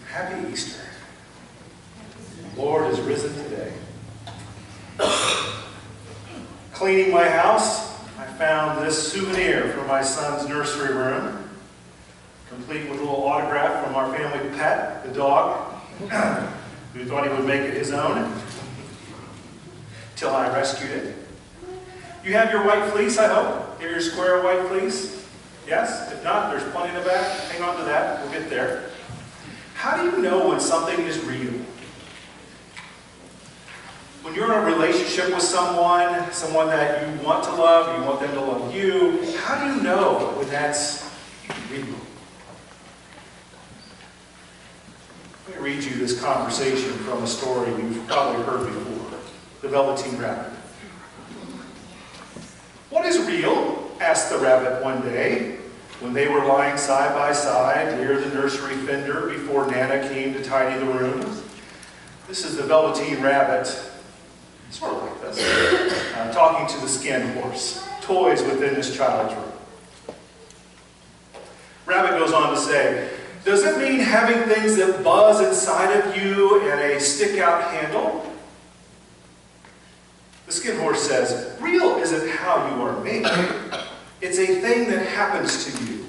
Happy Easter. The Lord is risen today. Cleaning my house, I found this souvenir from my son's nursery room, complete with a little autograph from our family pet, the dog, who thought he would make it his own, till I rescued it. You have your white fleece, I hope? You have your square white fleece? Yes? If not, there's plenty in the back. Hang on to that. We'll get there. How do you know when something is real? When you're in a relationship with someone that you want to love, you want them to love you, how do you know when that's real? Let me read you this conversation from a story you've probably heard before, the Velveteen Rabbit. "What is real?" asked the rabbit one day, when they were lying side by side near the nursery fender before Nana came to tidy the room. This is the Velveteen Rabbit, sort of like this, talking to the skin horse, toys within this child's room. Rabbit goes on to say, "Does it mean having things that buzz inside of you and a stick-out handle?" The skin horse says, "Real isn't how you are made. It's a thing that happens to you.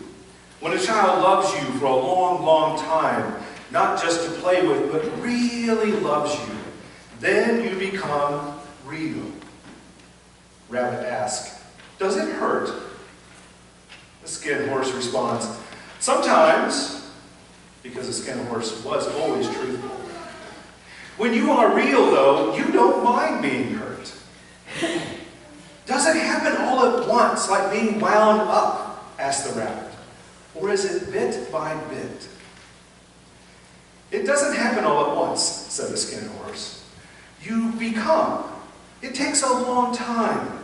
When a child loves you for a long, long time, not just to play with, but really loves you, then you become real." Rabbit asks, "Does it hurt?" The skin horse responds, "Sometimes," because the skin horse was always truthful. "When you are real, though, you don't mind being hurt." "Does it happen all at once, like being wound up?" asked the rabbit. "Or is it bit by bit?" "It doesn't happen all at once," said the skin horse. "You become. It takes a long time.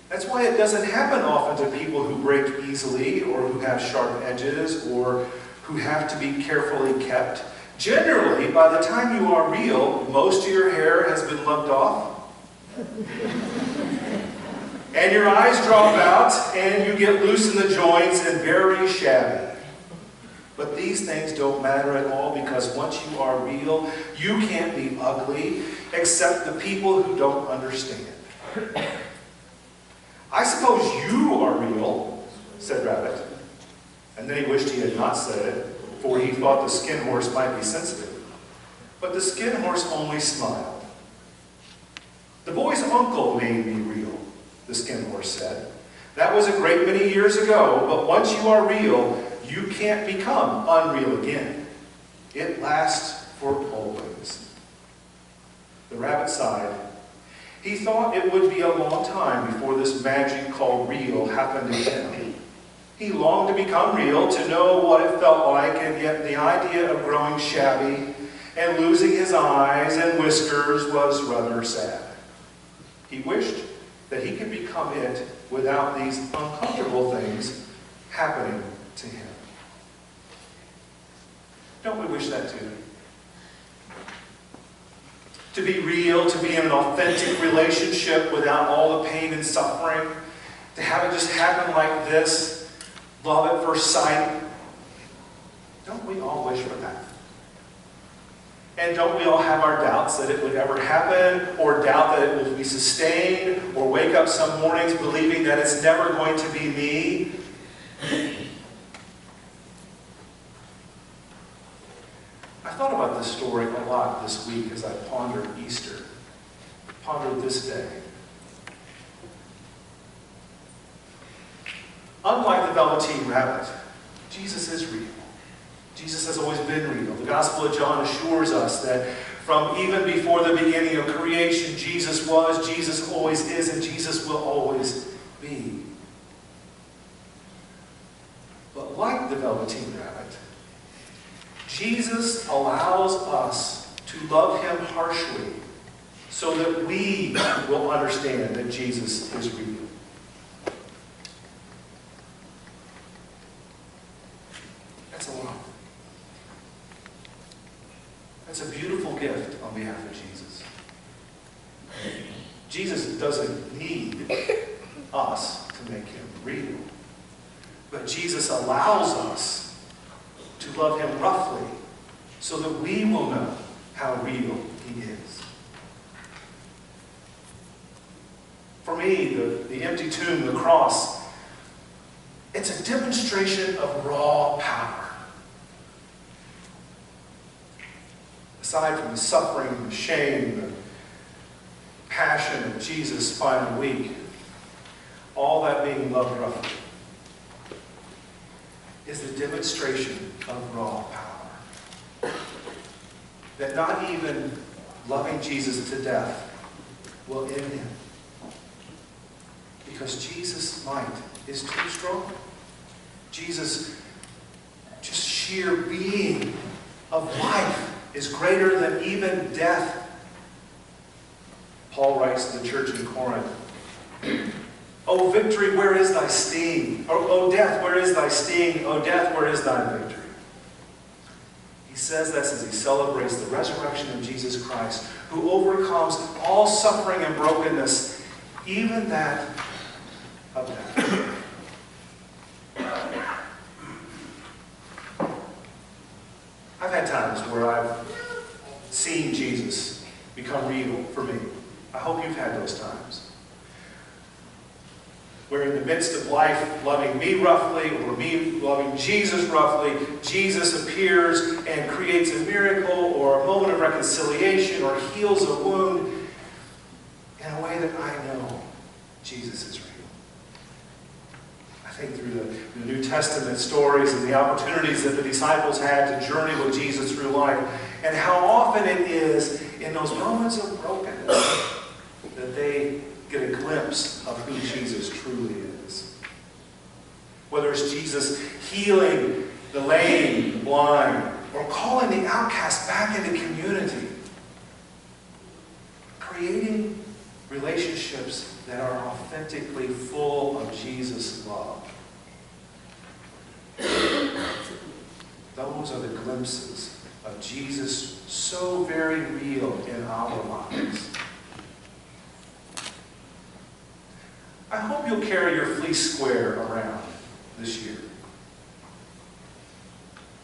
That's why it doesn't happen often to people who break easily, or who have sharp edges, or who have to be carefully kept. Generally, by the time you are real, most of your hair has been lopped off, and your eyes drop out, and you get loose in the joints and very shabby. But these things don't matter at all, because once you are real, you can't be ugly, except the people who don't understand." "I suppose you are real," said Rabbit. And then he wished he had not said it, for he thought the skin horse might be sensitive. But the skin horse only smiled. "The boy's uncle made me real," the skin horse said. "That was a great many years ago, but once you are real, you can't become unreal again. It lasts for always." The rabbit sighed. He thought it would be a long time before this magic called real happened to him. He longed to become real, to know what it felt like, and yet the idea of growing shabby and losing his eyes and whiskers was rather sad. He wished that he could become it without these uncomfortable things happening to him. Don't we wish that too? To be real, to be in an authentic relationship without all the pain and suffering, to have it just happen like this, love at first sight. Don't we all wish for that? And don't we all have our doubts that it would ever happen, or doubt that it will be sustained, or wake up some mornings believing that it's never going to be me? I thought about this story a lot this week as I pondered Easter, pondered this day. Unlike the Velveteen Rabbit, Jesus is real. Jesus has always been real. The Gospel of John assures us that from even before the beginning of creation, Jesus was, Jesus always is, and Jesus will always be. But like the Velveteen Rabbit, Jesus allows us to love him harshly so that we will understand that Jesus is real. That's a lot. That's a beautiful gift on behalf of Jesus. Jesus doesn't need us to make him real, but Jesus allows us to love him roughly so that we will know how real he is. For me, the empty tomb, the cross, it's a demonstration of raw power. Aside from the suffering, the shame, the passion of Jesus' final week, all that being loved roughly, is the demonstration of raw power. That not even loving Jesus to death will end him. Because Jesus' might is too strong. Jesus, just sheer being of life, is greater than even death. Paul writes to the church in Corinth, O victory, where is thy sting? O death, where is thy sting? O death, where is thy victory? He says this as he celebrates the resurrection of Jesus Christ, who overcomes all suffering and brokenness, even that of death. I've had times where I've seen Jesus become real for me. I hope you've had those times. Where in the midst of life loving me roughly, or me loving Jesus roughly, Jesus appears and creates a miracle or a moment of reconciliation or heals a wound in a way that I know Jesus is real. I think through the New Testament stories and the opportunities that the disciples had to journey with Jesus through life, and how often it is in those moments of brokenness that they get a glimpse of who Jesus truly is. Whether it's Jesus healing the lame, the blind, or calling the outcast back into community, creating relationships that are authentically full of Jesus' love. Those are the glimpses of Jesus so very real in our lives. I hope you'll carry your fleece square around this year.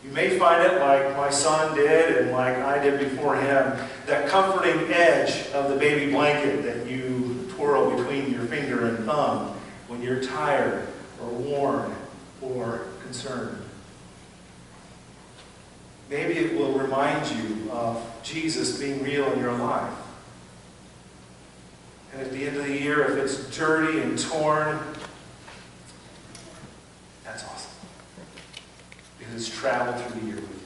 You may find it like my son did and like I did before him, that comforting edge of the baby blanket that you twirl between your finger and thumb when you're tired or worn or concerned. Maybe it will remind you of Jesus being real in your life. And at the end of the year, if it's dirty and torn, that's awesome. Because it's traveled through the year with you.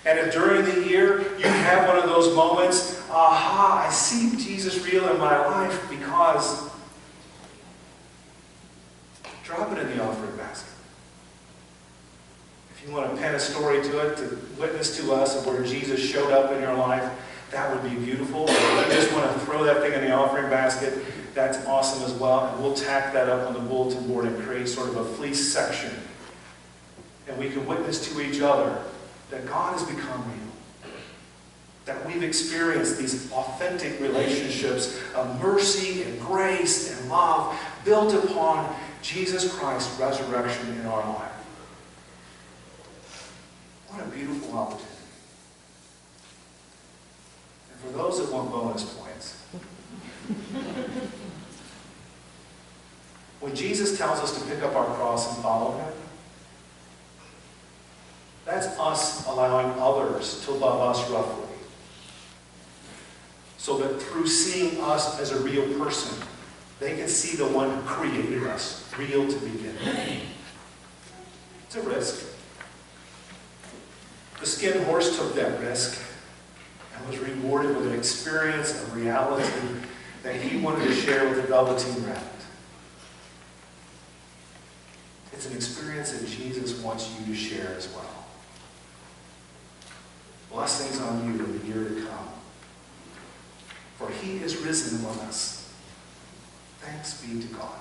And if during the year you have one of those moments, aha, I see Jesus real in my life, because drop it in the offering basket. If you want to pen a story to it, to witness to us of where Jesus showed up in your life, that would be beautiful. If you just want to throw that thing in the offering basket, that's awesome as well. And we'll tack that up on the bulletin board and create sort of a fleece section. And we can witness to each other that God has become real. That we've experienced these authentic relationships of mercy and grace and love built upon Jesus Christ's resurrection in our life. What a beautiful opportunity. For those that want bonus points, when Jesus tells us to pick up our cross and follow him, that's us allowing others to love us roughly. So that through seeing us as a real person, they can see the one who created us, real to begin with. It's a risk. The skin horse took that risk and was rewarded with an experience of reality that he wanted to share with the Velveteen Rabbit. It's an experience that Jesus wants you to share as well. Blessings on you in the year to come. For he is risen among us. Thanks be to God.